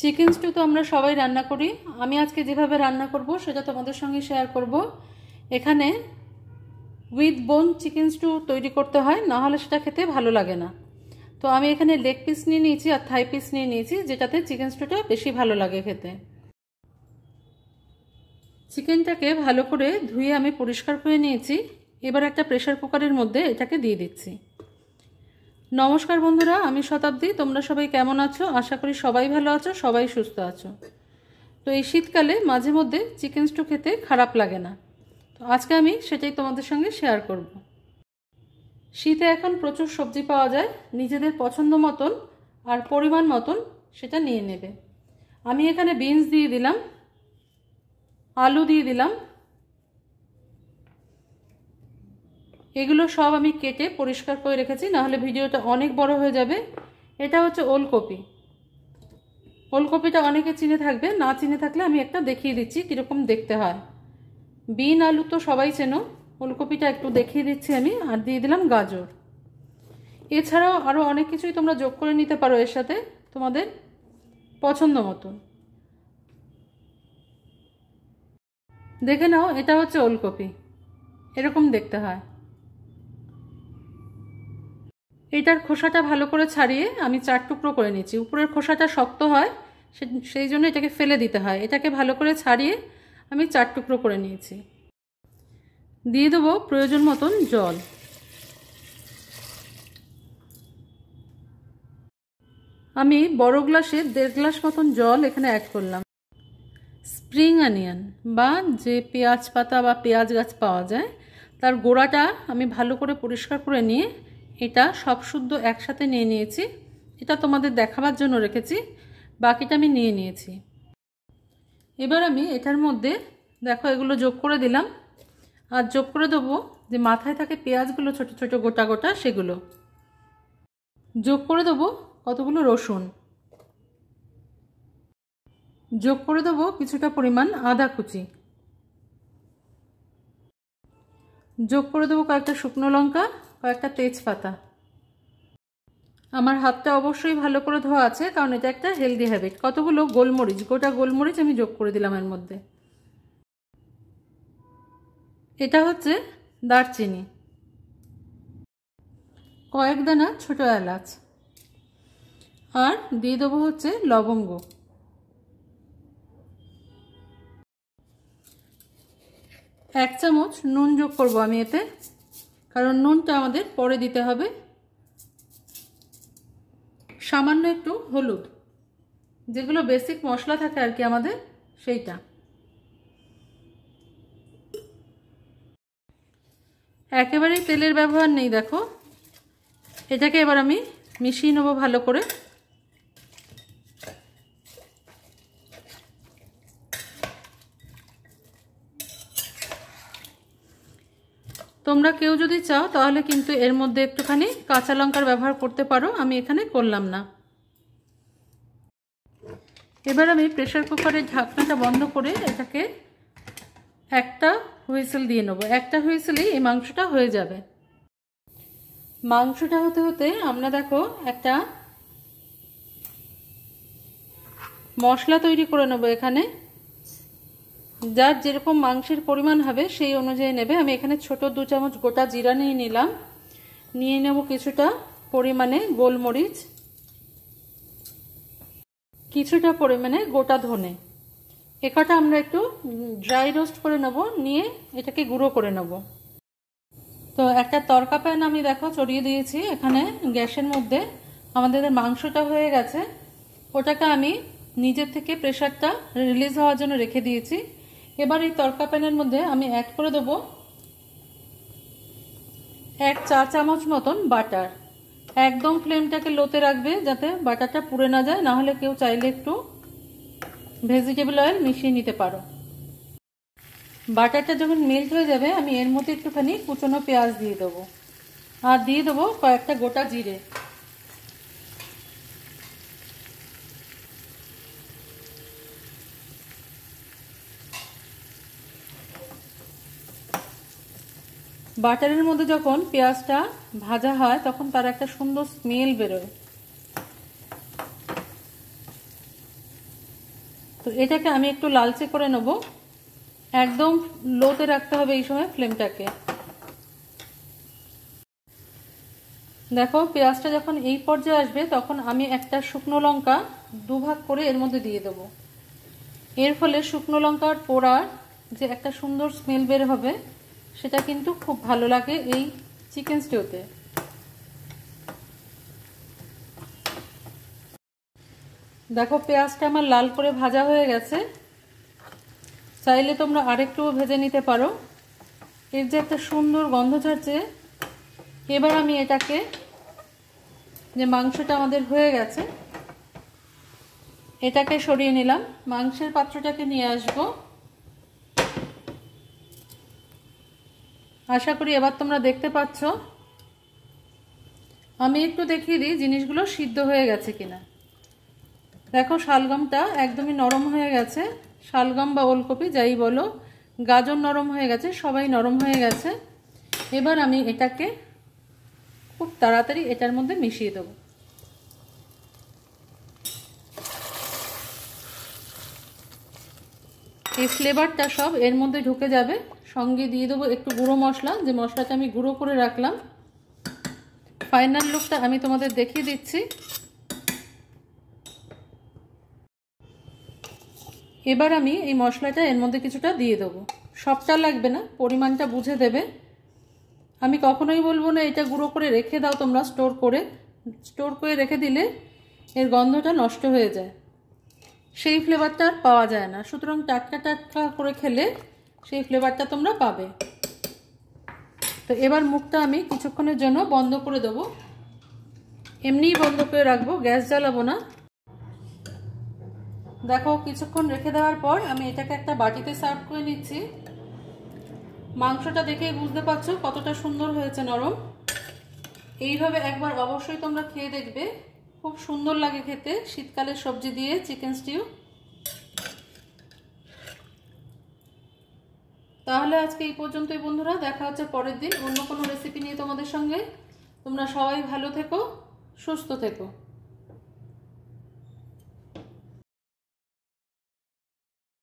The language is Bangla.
চিকেন স্টু তো আমরা সবাই রান্না করি। আমি আজকে যেভাবে রান্না করব সেটা তোমাদের সঙ্গে শেয়ার করব। এখানে উইথ বোন চিকেন স্টু তৈরি করতে হয়, না হলে সেটা খেতে ভালো লাগে না। তো আমি এখানে লেগ পিস নিয়ে নিয়েছি আর থাই পিস নিয়ে নিয়েছি, যেটাতে চিকেন স্টুটা বেশি ভালো লাগে খেতে। চিকেনটাকে ভালো করে ধুয়ে আমি পরিষ্কার করে নিয়েছি। এবার একটা প্রেসার কুকারের মধ্যে এটাকে দিয়ে দিচ্ছি। নমস্কার বন্ধুরা, আমি শতাব্দী। তোমরা সবাই কেমন আছো? আশা করি সবাই ভালো আছো, সবাই সুস্থ আছো। তো এই শীতকালে মাঝে মধ্যে চিকেন স্টু খেতে খারাপ লাগে না। তো আজকে আমি সেটাই তোমাদের সঙ্গে শেয়ার করব। শীতে এখন প্রচুর সবজি পাওয়া যায়, নিজেদের পছন্দ মতন আর পরিমাণ মতন সেটা নিয়ে নেবে। আমি এখানে বিনস দিয়ে দিলাম, আলু দিয়ে দিলাম, এগুলো সব আমি কেটে পরিষ্কার করে রেখেছি, নাহলে ভিডিওটা অনেক বড় হয়ে যাবে। এটা হচ্ছে ওলকপি। ওলকপিটা অনেকে চিনে থাকবে, না চিনে থাকলে আমি একটা দেখিয়ে দিচ্ছি কীরকম দেখতে হয়। বিন আলু তো সবাই চেনো, ওলকপিটা একটু দেখিয়ে দিচ্ছি আমি। আর দিয়ে দিলাম গাজর। এছাড়াও আরও অনেক কিছুই তোমরা যোগ করে নিতে পারো এর সাথে, তোমাদের পছন্দ মতন। দেখে নাও, এটা হচ্ছে ওলকপি, এরকম দেখতে হয়। এটার খোসাটা ভালো করে ছাড়িয়ে আমি 4 টুকরো করে নিয়েছি। উপরের খোসাটা শক্ত হয়, সেই জন্য এটাকে ফেলে দিতে হয়। এটাকে ভালো করে ছাড়িয়ে আমি 4 টুকরো করে নিয়েছি। দিয়ে দেবো প্রয়োজন মতন জল। আমি বড় গ্লাসে 1.5 গ্লাস মতন জল এখানে অ্যাড করলাম। স্প্রিং অনিয়ন বা যে পেঁয়াজ পাতা বা পেঁয়াজ গাছ পাওয়া যায়, তার গোড়াটা আমি ভালো করে পরিষ্কার করে নিয়ে এটা সব শুদ্ধ একসাথে নিয়ে নিয়েছি। এটা তোমাদের দেখাবার জন্য রেখেছি, বাকিটা আমি নিয়ে নিয়েছি। এবার আমি এটার মধ্যে দেখো এগুলো যোগ করে দিলাম। আর যোগ করে দেবো যে মাথায় থাকে পেঁয়াজগুলো ছোট ছোট গোটা গোটা, সেগুলো যোগ করে দেবো। কতগুলো রসুন যোগ করে দেবো, কিছুটা পরিমাণ আদা কুচি যোগ করে দেবো, কয়েকটা শুকনো লঙ্কা, কয়েকটা তেজপাতা। আমার হাতটা অবশ্যই ভালো করে ধোয়া আছে, কারণ এটা একটা হেলদি হ্যাবিট। কতগুলো গোলমরিচ, গোটা গোলমরিচ আমি যোগ করে দিলাম এর মধ্যে। এটা হচ্ছে দারচিনি, কয়েক দানা ছোট এলাচ, আর দিয়ে দেবো হচ্ছে লবঙ্গ। 1 চামচ নুন যোগ করবো আমি এতে, কারণ নুনটা আমাদের পরে দিতে হবে। সামান্য একটু হলুদ, যেগুলো বেসিক মশলা থাকে আর কি আমাদের, সেইটা। একেবারেই তেলের ব্যবহার নেই দেখো। এটাকে এবার আমি মিশিয়ে নেবো ভালো করে। তোমরা কেউ যদি চাও তাহলে কিন্তু এর মধ্যে একটুখানি কাঁচা লঙ্কার ব্যবহার করতে পারো, আমি এখানে করলাম না। এবার আমি প্রেসার কুকারের ঢাকনাটা বন্ধ করে এটাকে একটা হুইসেল দিয়ে নেবো। একটা হুইসেলেই এই মাংসটা হয়ে যাবে। মাংসটা হতে হতে আমরা দেখো একটা মশলা তৈরি করে নেবো এখানে। যার যেরকম মাংসের পরিমাণ হবে সেই অনুযায়ী নেবে। আমি এখানে ছোট 2 চামচ গোটা জিরা নিয়ে নিলাম। নিয়ে নেব কিছুটা পরিমাণে গোলমরিচ, কিছুটা পরিমাণে গোটা ধনে। একটা আমরা একটু ড্রাই রোস্ট করে নেব, নিয়ে এটাকে গুঁড়ো করে নেব। তো একটা তড়কা প্যান আমি দেখো চড়িয়ে দিয়েছি এখানে গ্যাসের মধ্যে। আমাদের মাংসটা হয়ে গেছে, ওটাকে আমি নিজের থেকে প্রেসারটা রিলিজ হওয়ার জন্য রেখে দিয়েছি। এবার এই তড়কা প্যানের মধ্যে আমি অ্যাড করে দেবো 1 চা চামচ মতন বাটার। একদম ফ্লেমটাকে লোতে রাখবে যাতে বাটারটা পুড়ে না যায়, না হলে কেউ চাইলে একটু ভেজিটেবল অয়েল মিশিয়ে নিতে পারো। বাটারটা যখন মেল্ট হয়ে যাবে আমি এর মধ্যে একটুখানি কুচনো পেঁয়াজ দিয়ে দেবো, আর দিয়ে দেবো কয়েকটা গোটা জিরে। বাটারের মধ্যে যখন পেঁয়াজটা ভাজা হয় তখন তার একটা সুন্দর স্মেল বেরোয়। তো এটাকে আমি একটু লালচে করে নেব, একদম লোতে রাখতে হবে এই সময় ফ্লেমটাকে। দেখো পেঁয়াজটা যখন এই পর্যায়ে আসবে তখন আমি একটা শুকনো লঙ্কা দুভাগ করে এর মধ্যে দিয়ে দেবো। এর ফলে শুকনো লঙ্কার পোড়ার যে একটা সুন্দর স্মেল বের হবে সেটা কিন্তু খুব ভালো লাগে এই চিকেন স্টিউতে। দেখো পেঁয়াজটা আমার লাল করে ভাজা হয়ে গেছে, চাইলে তোমরা আরেকটু ভেজে নিতে পারো। এর যে একটা সুন্দর গন্ধ ছাড়ছে, এবার আমি এটাকে, যে মাংসটা আমাদের হয়ে গেছে, এটাকে সরিয়ে নিলাম, মাংসের পাত্রটাকে নিয়ে আসব। আশা করি এবার তোমরা দেখতে পাচ্ছ। আমি একটু দেখিয়ে দিই জিনিসগুলো সিদ্ধ হয়ে গেছে কিনা। দেখো শালগমটা একদমই নরম হয়ে গেছে, শালগম বা ওলকপি যাই বলো, গাজর নরম হয়ে গেছে, সবাই নরম হয়ে গেছে। এবার আমি এটাকে খুব তাড়াতাড়ি এটার মধ্যে মিশিয়ে দেবো। এই ফ্লেভারটা সব এর মধ্যে ঢুকে যাবে। সঙ্গে দিয়ে দেবো একটু গুঁড়ো মশলা, যে মশলাটা আমি গুঁড়ো করে রাখলাম। ফাইনাল লুকটা আমি তোমাদের দেখিয়ে দিচ্ছি। এবার আমি এই মশলাটা এর মধ্যে কিছুটা দিয়ে দেবো, সবটা লাগবে না, পরিমাণটা বুঝে দেবে। আমি কখনোই বলবো না এটা গুঁড়ো করে রেখে দাও তোমরা স্টোর করে রেখে দিলে এর গন্ধটা নষ্ট হয়ে যায়, সেই ফ্লেভারটা আর পাওয়া যায় না। সুতরাং টাটকা টাটকা করে খেলে সেই ফ্লেভারটা তোমরা পাবে। তো এবার মুখটা আমি কিছুক্ষণের জন্য বন্ধ করে দেবো, এমনিই বন্ধ করে রাখবো, গ্যাস জ্বালাবো না। দেখো কিছুক্ষণ রেখে দেওয়ার পর আমি এটাকে একটা বাটিতে সার্ভ করে নিচ্ছি। মাংসটা দেখেই বুঝতে পারছো কতটা সুন্দর হয়েছে, নরম। এইভাবে একবার অবশ্যই তোমরা খেয়ে দেখবে, খুব সুন্দর লাগে খেতে শীতকালের সবজি দিয়ে চিকেন স্টিউ। তাহলে আজকে এই পর্যন্তই বন্ধুরা, দেখা হচ্ছে পরের দিন অন্য কোনো রেসিপি নিয়ে তোমাদের সঙ্গে। তোমরা সবাই ভালো থেকো, সুস্থ থেকো।